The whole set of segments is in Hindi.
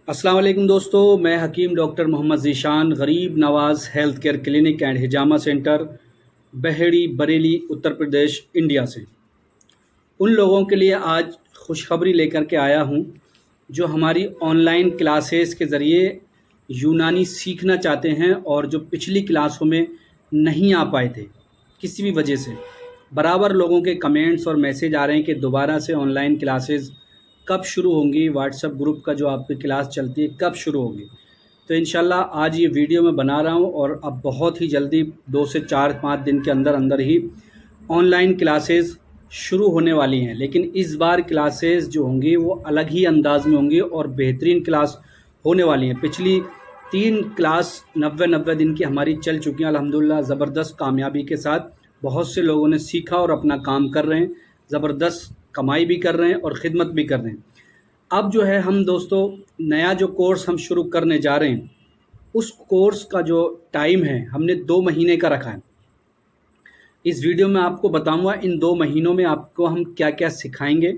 अस्सलाम वालेकुम दोस्तों, मैं हकीम doctor Mohammad Zeeshan Gareeb Nawaz health care clinic and Hijama centre, Baheri, Bareilly, Uttar Pradesh, India से उन लोगों के लिए आज खुशखबरी लेकर के आया हूँ जो हमारी ऑनलाइन क्लासेस के ज़रिए यूनानी सीखना चाहते हैं और जो पिछली क्लासों में नहीं आ पाए थे किसी भी वजह से। बराबर लोगों के कमेंट्स और मैसेज आ रहे हैं कि दोबारा से ऑनलाइन क्लासेस कब शुरू होंगी, व्हाट्सएप ग्रुप का जो आपकी क्लास चलती है कब शुरू होगी। तो इंशाल्लाह आज ये वीडियो मैं बना रहा हूँ और अब बहुत ही जल्दी 2 से 4-5 दिन के अंदर अंदर ही ऑनलाइन क्लासेस शुरू होने वाली हैं। लेकिन इस बार क्लासेस जो होंगी वो अलग ही अंदाज में होंगी और बेहतरीन क्लास होने वाली हैं। पिछली 3 क्लास 90-90 दिन की हमारी चल चुकी हैं अल्हम्दुलिल्लाह, ज़बरदस्त कामयाबी के साथ। बहुत से लोगों ने सीखा और अपना काम कर रहे हैं, ज़बरदस्त कमाई भी कर रहे हैं और ख़िदमत भी कर रहे हैं। अब जो है हम दोस्तों नया जो कोर्स हम शुरू करने जा रहे हैं, उस कोर्स का जो टाइम है हमने 2 महीने का रखा है। इस वीडियो में आपको बताऊंगा इन 2 महीनों में आपको हम क्या क्या सिखाएंगे,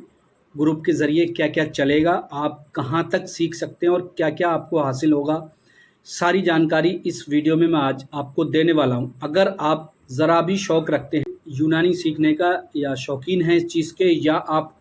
ग्रुप के ज़रिए क्या क्या चलेगा, आप कहां तक सीख सकते हैं और क्या क्या आपको हासिल होगा। सारी जानकारी इस वीडियो में मैं आज आपको देने वाला हूं। अगर आप ज़रा भी शौक़ रखते हैं यूनानी सीखने का या शौकीन हैं इस चीज़ के, या आप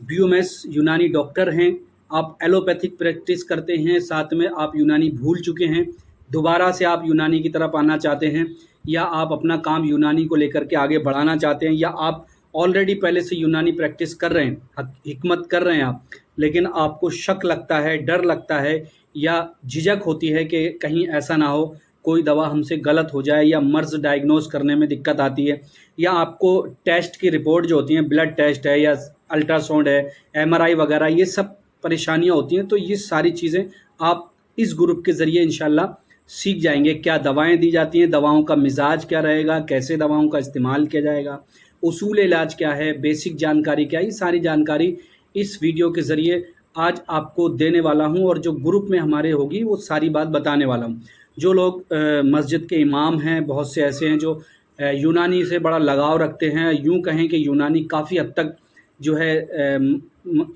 बीओएमएस यूनानी डॉक्टर हैं, आप एलोपैथिक प्रैक्टिस करते हैं, साथ में आप यूनानी भूल चुके हैं, दोबारा से आप यूनानी की तरफ आना चाहते हैं, या आप अपना काम यूनानी को लेकर के आगे बढ़ाना चाहते हैं, या आप ऑलरेडी पहले से यूनानी प्रैक्टिस कर रहे हैं, हिकमत कर रहे हैं आप, लेकिन आपको शक लगता है, डर लगता है या झिझक होती है कि कहीं ऐसा ना हो कोई दवा हमसे गलत हो जाए, या मर्ज़ डायग्नोज करने में दिक्कत आती है, या आपको टेस्ट की रिपोर्ट जो होती हैं, ब्लड टेस्ट है या अल्ट्रासाउंड है, एमआरआई वगैरह, ये सब परेशानियां होती हैं। तो ये सारी चीज़ें आप इस ग्रुप के ज़रिए इंशाल्लाह सीख जाएंगे। क्या दवाएं दी जाती हैं, दवाओं का मिजाज क्या रहेगा, कैसे दवाओं का इस्तेमाल किया जाएगा, उसूल इलाज क्या है, बेसिक जानकारी क्या है, ये सारी जानकारी इस वीडियो के ज़रिए आज आपको देने वाला हूं। और जो ग्रुप में हमारे होगी वो सारी बात बताने वाला हूं। जो लोग मस्जिद के इमाम हैं, बहुत से ऐसे हैं जो यूनानी से बड़ा लगाव रखते हैं, यूँ कहें कि यूनानी काफ़ी हद तक जो है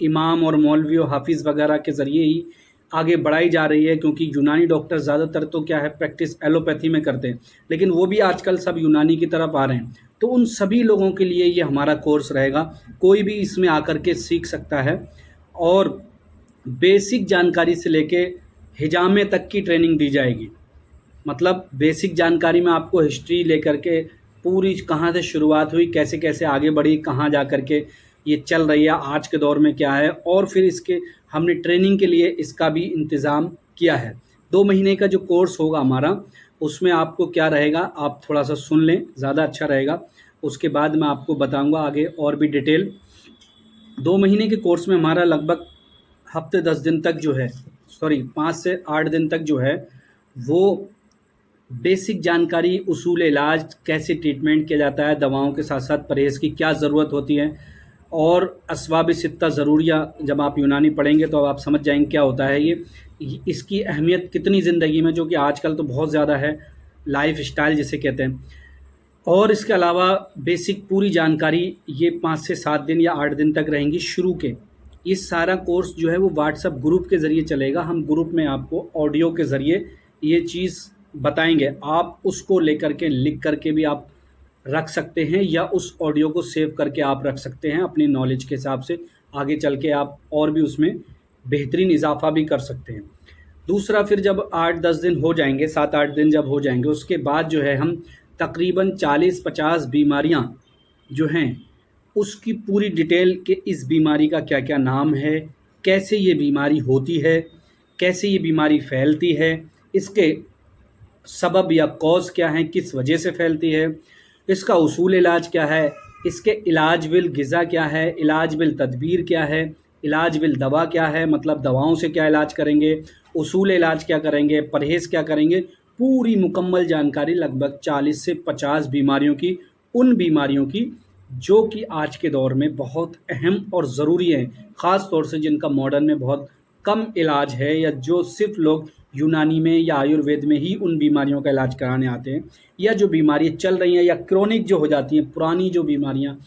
इमाम और मौलवी और हाफिज़ वगैरह के ज़रिए ही आगे बढ़ाई जा रही है, क्योंकि यूनानी डॉक्टर ज़्यादातर तो क्या है प्रैक्टिस एलोपैथी में करते हैं, लेकिन वो भी आजकल सब यूनानी की तरफ आ रहे हैं। तो उन सभी लोगों के लिए ये हमारा कोर्स रहेगा, कोई भी इसमें आकर के सीख सकता है और बेसिक जानकारी से लेके हिजामे तक की ट्रेनिंग दी जाएगी। मतलब बेसिक जानकारी में आपको हिस्ट्री लेकर के पूरी कहाँ से शुरुआत हुई, कैसे कैसे आगे बढ़ी, कहाँ जा कर के ये चल रही है, आज के दौर में क्या है, और फिर इसके हमने ट्रेनिंग के लिए इसका भी इंतज़ाम किया है। 2 महीने का जो कोर्स होगा हमारा, उसमें आपको क्या रहेगा आप थोड़ा सा सुन लें, ज़्यादा अच्छा रहेगा। उसके बाद मैं आपको बताऊंगा आगे और भी डिटेल। 2 महीने के कोर्स में हमारा लगभग हफ्ते 10 दिन तक जो है, सॉरी 5 से 8 दिन तक जो है वो बेसिक जानकारी, उसूल इलाज, कैसे ट्रीटमेंट किया जाता है, दवाओं के साथ साथ परहेज़ की क्या ज़रूरत होती है, और असबाब सित्ता ज़रूरिया जब आप यूनानी पढ़ेंगे तो आप समझ जाएंगे क्या होता है ये, इसकी अहमियत कितनी ज़िंदगी में, जो कि आजकल तो बहुत ज़्यादा है, लाइफ स्टाइल जिसे कहते हैं। और इसके अलावा बेसिक पूरी जानकारी ये 5 से 7 दिन या 8 दिन तक रहेंगी शुरू के। ये सारा कोर्स जो है वो व्हाट्सएप ग्रुप के ज़रिए चलेगा। हम ग्रुप में आपको ऑडियो के ज़रिए ये चीज़ बताएंगे, आप उसको लेकर के लिख करके भी आप रख सकते हैं, या उस ऑडियो को सेव करके आप रख सकते हैं अपनी नॉलेज के हिसाब से। आगे चल के आप और भी उसमें बेहतरीन इजाफा भी कर सकते हैं। दूसरा, फिर जब 8-10 दिन हो जाएंगे, 7-8 दिन जब हो जाएंगे, उसके बाद जो है हम तकरीबन 40-50 बीमारियां जो हैं उसकी पूरी डिटेल के, इस बीमारी का क्या क्या नाम है, कैसे ये बीमारी होती है, कैसे ये बीमारी फैलती है, इसके सबब या कॉज क्या हैं, किस वजह से फैलती है, इसका उसूल इलाज क्या है, इसके इलाज बिल ग़िज़ा क्या है, इलाज बिल तदबीर क्या है, इलाज बिल दवा क्या है, मतलब दवाओं से क्या इलाज करेंगे, उसूल इलाज क्या करेंगे, परहेज़ क्या करेंगे, पूरी मुकम्मल जानकारी लगभग 40 से 50 बीमारियों की, उन बीमारियों की जो कि आज के दौर में बहुत अहम और ज़रूरी हैं, ख़ास तौर से जिनका मॉडर्न में बहुत कम इलाज है, या जो सिर्फ लोग यूनानी में या आयुर्वेद में ही उन बीमारियों का इलाज कराने आते हैं, या जो बीमारियाँ चल रही हैं या क्रोनिक जो हो जाती हैं, पुरानी जो बीमारियाँ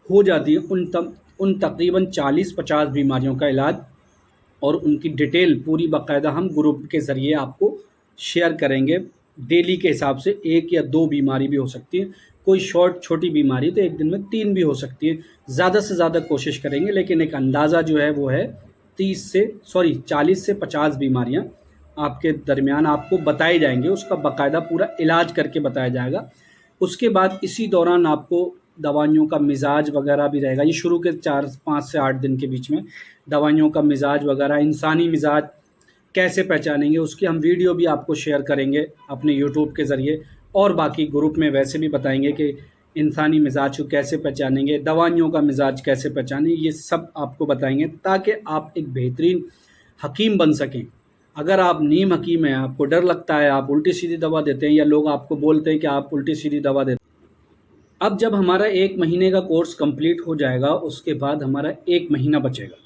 हो जाती हैं, उन तकरीबन 40-50 बीमारियों का इलाज और उनकी डिटेल पूरी बाकायदा हम ग्रुप के ज़रिए आपको शेयर करेंगे। डेली के हिसाब से 1 या 2 बीमारी भी हो सकती है, कोई छोटी बीमारी तो एक दिन में 3 भी हो सकती है। ज़्यादा से ज़्यादा कोशिश करेंगे, लेकिन एक अंदाज़ा जो है वो है 40 से 50 बीमारियां आपके दरमियान आपको बताए जाएंगे, उसका बाकायदा पूरा इलाज करके बताया जाएगा। उसके बाद इसी दौरान आपको दवाइयों का मिजाज वगैरह भी रहेगा। ये शुरू के 5 से 8 दिन के बीच में दवाइयों का मिजाज वगैरह, इंसानी मिजाज कैसे पहचानेंगे उसकी हम वीडियो भी आपको शेयर करेंगे अपने यूट्यूब के ज़रिए, और बाकी ग्रुप में वैसे भी बताएंगे कि इंसानी मिजाज को कैसे पहचानेंगे, दवाइयों का मिजाज कैसे पहचानें, ये सब आपको बताएंगे ताकि आप एक बेहतरीन हकीम बन सकें। अगर आप नीम हकीम हैं, आपको डर लगता है, आप उल्टी सीधी दवा देते हैं या लोग आपको बोलते हैं कि आप उल्टी सीधी दवा देते हैं। अब जब हमारा 1 महीने का कोर्स कंप्लीट हो जाएगा, उसके बाद हमारा 1 महीना बचेगा।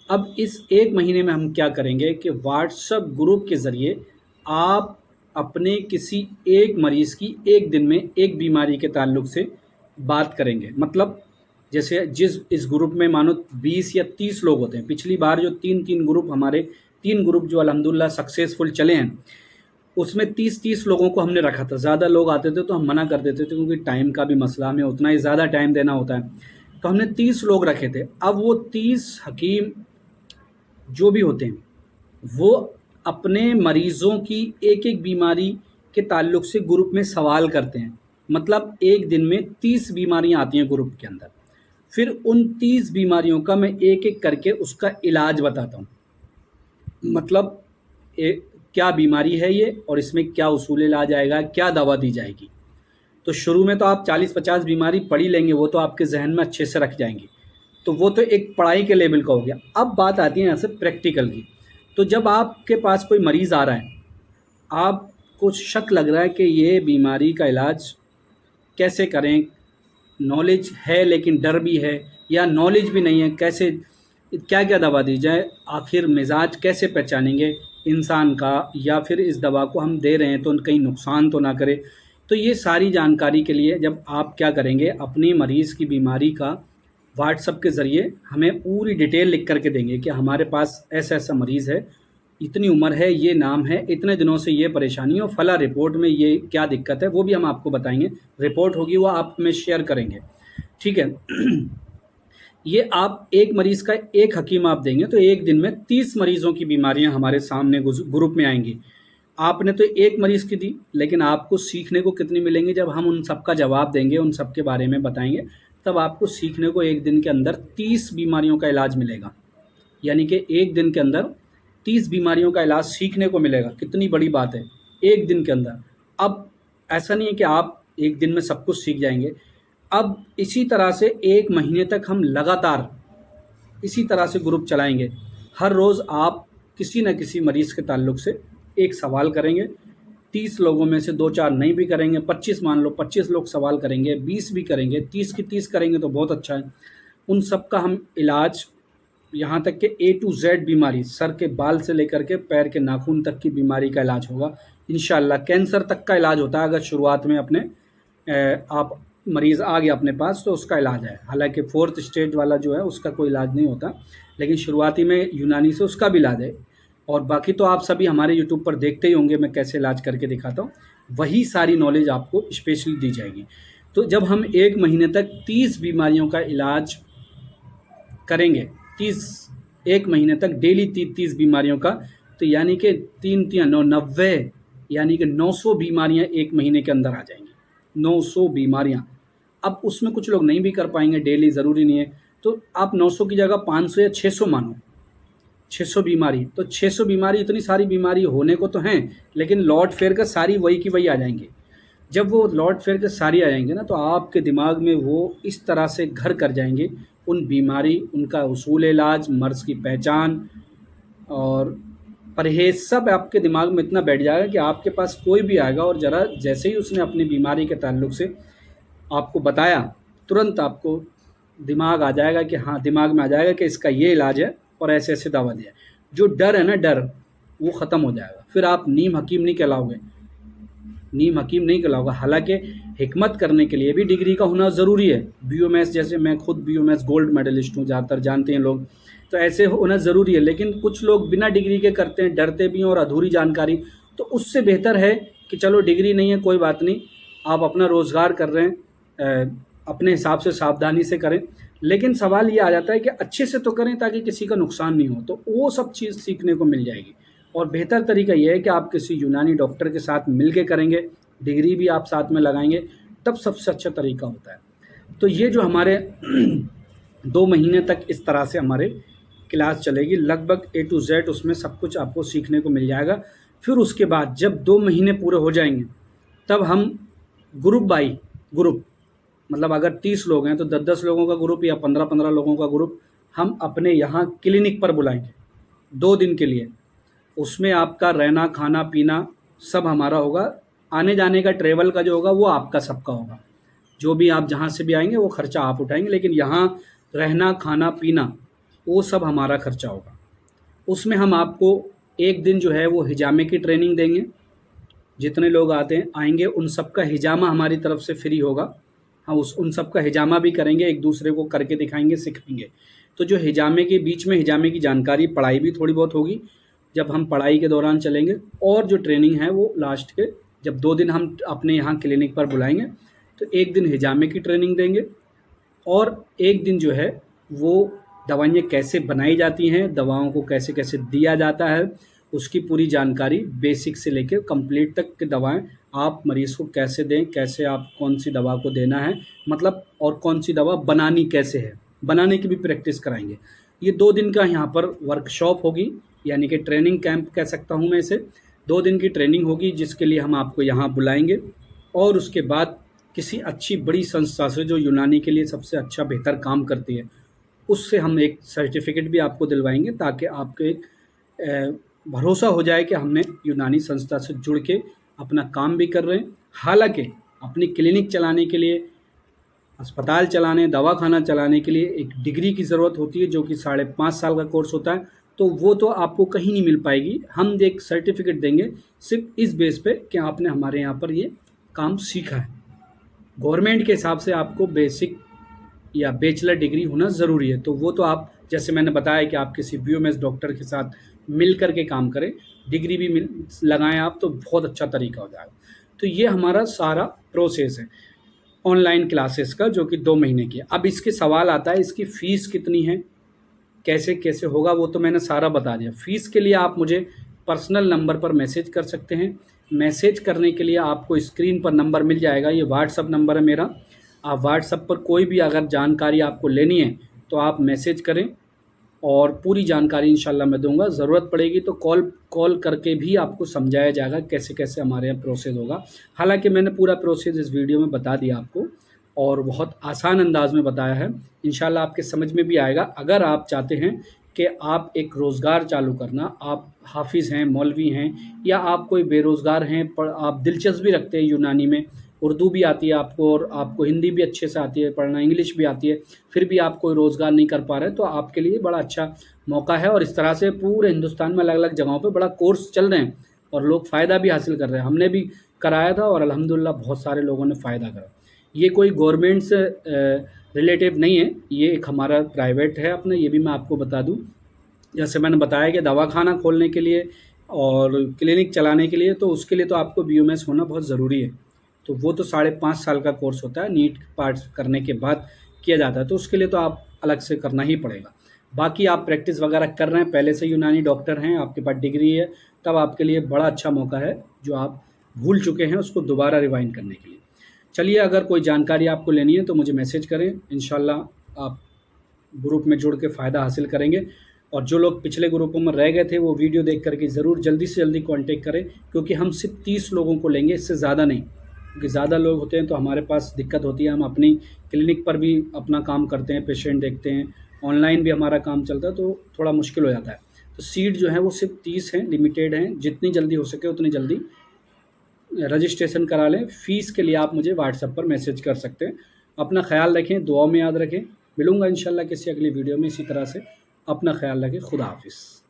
अब इस 1 महीने में हम क्या करेंगे कि व्हाट्सएप ग्रुप के ज़रिए आप अपने किसी एक मरीज़ की एक दिन में एक बीमारी के ताल्लुक से बात करेंगे। मतलब जैसे इस ग्रुप में मानो 20 या 30 लोग होते हैं। पिछली बार जो 3-3 ग्रुप हमारे 3 ग्रुप जो अल्हम्दुलिल्लाह सक्सेसफुल चले हैं, उसमें 30-30 लोगों को हमने रखा था। ज़्यादा लोग आते थे तो हम मना कर देते थे, क्योंकि टाइम का भी मसला, हमें उतना ही ज़्यादा टाइम देना होता है। तो हमने 30 लोग रखे थे। अब वो 30 हकीम जो भी होते हैं वो अपने मरीज़ों की एक-एक बीमारी के ताल्लुक से ग्रुप में सवाल करते हैं। मतलब एक दिन में 30 बीमारियां आती हैं ग्रुप के अंदर। फिर उन 30 बीमारियों का मैं एक-एक करके उसका इलाज बताता हूँ। मतलब क्या बीमारी है ये और इसमें क्या उसूल इलाज आएगा, क्या दवा दी जाएगी। तो शुरू में तो आप 40-50 बीमारी पढ़ ही लेंगे, वो तो आपके जहन में अच्छे से रख जाएंगे। तो वो तो एक पढ़ाई के लेवल का हो गया। अब बात आती है यहाँ से प्रैक्टिकल की। तो जब आपके पास कोई मरीज़ आ रहा है, आपको शक लग रहा है कि ये बीमारी का इलाज कैसे करें, नॉलेज है लेकिन डर भी है, या नॉलेज भी नहीं है, कैसे क्या क्या दवा दी जाए, आखिर मिजाज कैसे पहचानेंगे इंसान का, या फिर इस दवा को हम दे रहे हैं तो कहीं नुकसान तो ना करे। तो ये सारी जानकारी के लिए जब आप क्या करेंगे, अपनी मरीज़ की बीमारी का व्हाट्सएप के ज़रिए हमें पूरी डिटेल लिख करके देंगे कि हमारे पास ऐसा ऐसा मरीज़ है, इतनी उम्र है, ये नाम है, इतने दिनों से ये परेशानी हो, फला रिपोर्ट में ये क्या दिक्कत है, वो भी हम आपको बताएंगे। रिपोर्ट होगी वो आप में शेयर करेंगे, ठीक है। ये आप एक मरीज़ का एक हकीम आप देंगे तो एक दिन में 30 मरीज़ों की बीमारियां हमारे सामने ग्रुप में आएंगी। आपने तो एक मरीज़ की दी, लेकिन आपको सीखने को कितनी मिलेंगी जब हम उन सब का जवाब देंगे, उन सब के बारे में बताएंगे, तब आपको सीखने को एक दिन के अंदर 30 बीमारियों का इलाज मिलेगा। यानी कि एक दिन के अंदर 30 बीमारियों का इलाज सीखने को मिलेगा। कितनी बड़ी बात है, एक दिन के अंदर। अब ऐसा नहीं है कि आप एक दिन में सब कुछ सीख जाएंगे। अब इसी तरह से 1 महीने तक हम लगातार इसी तरह से ग्रुप चलाएंगे। हर रोज़ आप किसी न किसी मरीज़ के ताल्लुक से एक सवाल करेंगे। 30 लोगों में से 2-4 नहीं भी करेंगे, 25 मान लो, 25 लोग सवाल करेंगे, 20 भी करेंगे, 30 की 30 करेंगे तो बहुत अच्छा है। उन सब का हम इलाज, यहाँ तक कि A to Z बीमारी, सर के बाल से लेकर के पैर के नाखून तक की बीमारी का इलाज होगा इंशाअल्लाह। कैंसर तक का इलाज होता है अगर शुरुआत में अपने आप मरीज़ आ गया अपने पास तो उसका इलाज है। हालांकि 4th स्टेज वाला जो है उसका कोई इलाज नहीं होता, लेकिन शुरुआती में यूनानी से उसका भी इलाज है। और बाकी तो आप सभी हमारे यूट्यूब पर देखते ही होंगे मैं कैसे इलाज करके दिखाता हूँ, वही सारी नॉलेज आपको स्पेशली दी जाएगी। तो जब हम 1 महीने तक 30 बीमारियों का इलाज करेंगे, 1 महीने तक डेली 30 बीमारियों का, तो यानी कि 3-3-9-90, यानी कि 900 बीमारियां 1 महीने के अंदर आ जाएंगी। 900 बीमारियां। अब उसमें कुछ लोग नहीं भी कर पाएंगे डेली, ज़रूरी नहीं है, तो आप 900 की जगह 500 या 600 मानो। 600 बीमारी, तो 600 बीमारी, इतनी सारी बीमारी होने को तो हैं, लेकिन लौट फेर कर सारी वही की वही आ जाएंगी। जब वो लौट फेर कर सारी आ जाएंगे ना, तो आपके दिमाग में वो इस तरह से घर कर जाएंगे उन बीमारी, उनका उसूल इलाज, मर्ज़ की पहचान और परहेज़, सब आपके दिमाग में इतना बैठ जाएगा कि आपके पास कोई भी आएगा और ज़रा जैसे ही उसने अपनी बीमारी के ताल्लुक से आपको बताया, तुरंत आपको दिमाग आ जाएगा कि हाँ, दिमाग में आ जाएगा कि इसका ये इलाज है और ऐसे ऐसे दवा दिया। जो डर है ना, डर, वो ख़त्म हो जाएगा। फिर आप नीम हकीम नहीं कहलाओगे, नीम हकीम नहीं कहलाओगे। हालांकि हिकमत करने के लिए भी डिग्री का होना ज़रूरी है। BOMS, जैसे मैं खुद BOMS गोल्ड मेडलिस्ट हूँ, ज़्यादातर जानते हैं लोग। तो ऐसे होना ज़रूरी है। लेकिन कुछ लोग बिना डिग्री के करते हैं, डरते भी हैं और अधूरी जानकारी, तो उससे बेहतर है कि चलो डिग्री नहीं है कोई बात नहीं, आप अपना रोज़गार कर रहे हैं, अपने हिसाब से सावधानी से करें। लेकिन सवाल ये आ जाता है कि अच्छे से तो करें ताकि किसी का नुकसान नहीं हो, तो वो सब चीज़ सीखने को मिल जाएगी। और बेहतर तरीका ये है कि आप किसी यूनानी डॉक्टर के साथ मिल के करेंगे, डिग्री भी आप साथ में लगाएंगे, तब सबसे अच्छा तरीका होता है। तो ये जो हमारे 2 महीने तक इस तरह से हमारे क्लास चलेगी, लगभग A to Z उसमें सब कुछ आपको सीखने को मिल जाएगा। फिर उसके बाद जब 2 महीने पूरे हो जाएंगे, तब हम ग्रुप बाई ग्रुप, मतलब अगर 30 लोग हैं तो 10-10 लोगों का ग्रुप या 15-15 लोगों का ग्रुप हम अपने यहाँ क्लिनिक पर बुलाएंगे 2 दिन के लिए। उसमें आपका रहना खाना पीना सब हमारा होगा, आने जाने का ट्रेवल का जो होगा वो आपका सबका होगा। जो भी आप जहाँ से भी आएंगे वो खर्चा आप उठाएंगे, लेकिन यहाँ रहना खाना पीना वो सब हमारा खर्चा होगा। उसमें हम आपको एक दिन जो है वो हिजामे की ट्रेनिंग देंगे। जितने लोग आते हैं आएंगे उन सब का हिजामा हमारी तरफ से फ्री होगा। हम उन सब का हिजामा भी करेंगे, एक दूसरे को करके दिखाएंगे, सिखाएंगे। तो जो हिजामे के बीच में हिजामे की जानकारी, पढ़ाई भी थोड़ी बहुत होगी जब हम पढ़ाई के दौरान चलेंगे, और जो ट्रेनिंग है वो लास्ट के जब 2 दिन हम अपने यहाँ क्लिनिक पर बुलाएंगे तो एक दिन हिजामे की ट्रेनिंग देंगे और एक दिन जो है वो दवाइयाँ कैसे बनाई जाती हैं, दवाओं को कैसे कैसे दिया जाता है, उसकी पूरी जानकारी बेसिक से लेकर कंप्लीट तक की दवाएं आप मरीज़ को कैसे दें, कैसे आप कौन सी दवा को देना है, मतलब और कौन सी दवा बनानी कैसे है, बनाने की भी प्रैक्टिस कराएंगे। ये 2 दिन का यहाँ पर वर्कशॉप होगी, यानी कि ट्रेनिंग कैंप कह सकता हूँ मैं इसे। 2 दिन की ट्रेनिंग होगी जिसके लिए हम आपको यहाँ बुलाएंगे और उसके बाद किसी अच्छी बड़ी संस्था से जो यूनानी के लिए सबसे अच्छा बेहतर काम करती है उससे हम एक सर्टिफिकेट भी आपको दिलवाएंगे, ताकि आपको एक भरोसा हो जाए कि हमने यूनानी संस्था से जुड़ के अपना काम भी कर रहे हैं। हालांकि अपनी क्लिनिक चलाने के लिए, अस्पताल चलाने, दवाखाना चलाने के लिए एक डिग्री की ज़रूरत होती है जो कि 5.5 साल का कोर्स होता है, तो वो तो आपको कहीं नहीं मिल पाएगी। हम एक सर्टिफिकेट देंगे सिर्फ इस बेस पे कि आपने हमारे यहाँ पर ये काम सीखा है। गवर्नमेंट के हिसाब से आपको बेसिक या बैचलर डिग्री होना ज़रूरी है, तो वो तो आप, जैसे मैंने बताया कि आप किसी BOMS डॉक्टर के साथ मिल कर के काम करें, डिग्री भी लगाएं आप, तो बहुत अच्छा तरीका हो जाएगा। तो ये हमारा सारा प्रोसेस है ऑनलाइन क्लासेस का, जो कि 2 महीने की है। अब इसके सवाल आता है इसकी फ़ीस कितनी है, कैसे कैसे होगा, वो तो मैंने सारा बता दिया। फ़ीस के लिए आप मुझे पर्सनल नंबर पर मैसेज कर सकते हैं। मैसेज करने के लिए आपको स्क्रीन पर नंबर मिल जाएगा, ये व्हाट्सअप नंबर है मेरा। आप व्हाट्सअप पर कोई भी अगर जानकारी आपको लेनी है तो आप मैसेज करें और पूरी जानकारी इंशाल्लाह मैं दूंगा। ज़रूरत पड़ेगी तो कॉल करके भी आपको समझाया जाएगा कैसे कैसे हमारे यहाँ प्रोसेस होगा। हालांकि मैंने पूरा प्रोसेस इस वीडियो में बता दिया आपको और बहुत आसान अंदाज में बताया है, इंशाल्लाह आपके समझ में भी आएगा। अगर आप चाहते हैं कि आप एक रोज़गार चालू करना, आप हाफिज़ हैं, मौलवी हैं, या आप कोई बेरोज़गार हैं पर आप दिलचस्पी रखते हैं यूनानी में, उर्दू भी आती है आपको और आपको हिंदी भी अच्छे से आती है पढ़ना, इंग्लिश भी आती है, फिर भी आप कोई रोज़गार नहीं कर पा रहे, तो आपके लिए बड़ा अच्छा मौका है। और इस तरह से पूरे हिंदुस्तान में अलग अलग जगहों पे बड़ा कोर्स चल रहे हैं और लोग फ़ायदा भी हासिल कर रहे हैं। हमने भी कराया था और अल्हम्दुलिल्लाह बहुत सारे लोगों ने फ़ायदा करा। ये कोई गवर्नमेंट से रिलेटिव नहीं है, ये एक हमारा प्राइवेट है अपना, ये भी मैं आपको बता दूँ। जैसे मैंने बताया कि दवाखाना खोलने के लिए और क्लिनिक चलाने के लिए, तो उसके लिए तो आपको BOMS होना बहुत ज़रूरी है। तो वो तो 5.5 साल का कोर्स होता है, नीट पास करने के बाद किया जाता है, तो उसके लिए तो आप अलग से करना ही पड़ेगा। बाकी आप प्रैक्टिस वगैरह कर रहे हैं, पहले से यूनानी डॉक्टर हैं, आपके पास डिग्री है, तब आपके लिए बड़ा अच्छा मौका है जो आप भूल चुके हैं उसको दोबारा रिवाइंड करने के लिए। चलिए, अगर कोई जानकारी आपको लेनी है तो मुझे मैसेज करें, इंशाल्लाह आप ग्रुप में जुड़ के फ़ायदा हासिल करेंगे। और जो लोग पिछले ग्रुपों में रह गए थे वो वीडियो देख करके ज़रूर जल्दी से जल्दी कांटेक्ट करें, क्योंकि हम सिर्फ 30 लोगों को लेंगे, इससे ज़्यादा नहीं, क्योंकि ज़्यादा लोग होते हैं तो हमारे पास दिक्कत होती है। हम अपनी क्लिनिक पर भी अपना काम करते हैं, पेशेंट देखते हैं, ऑनलाइन भी हमारा काम चलता है, तो थोड़ा मुश्किल हो जाता है। तो सीट जो है वो सिर्फ 30 हैं, लिमिटेड हैं, जितनी जल्दी हो सके उतनी जल्दी रजिस्ट्रेशन करा लें। फ़ीस के लिए आप मुझे व्हाट्सएप पर मैसेज कर सकते हैं। अपना ख्याल रखें, दुआ में याद रखें। मिलूँगा इंशाल्लाह किसी अगली वीडियो में इसी तरह से। अपना ख्याल रखें। खुदा हाफिज़।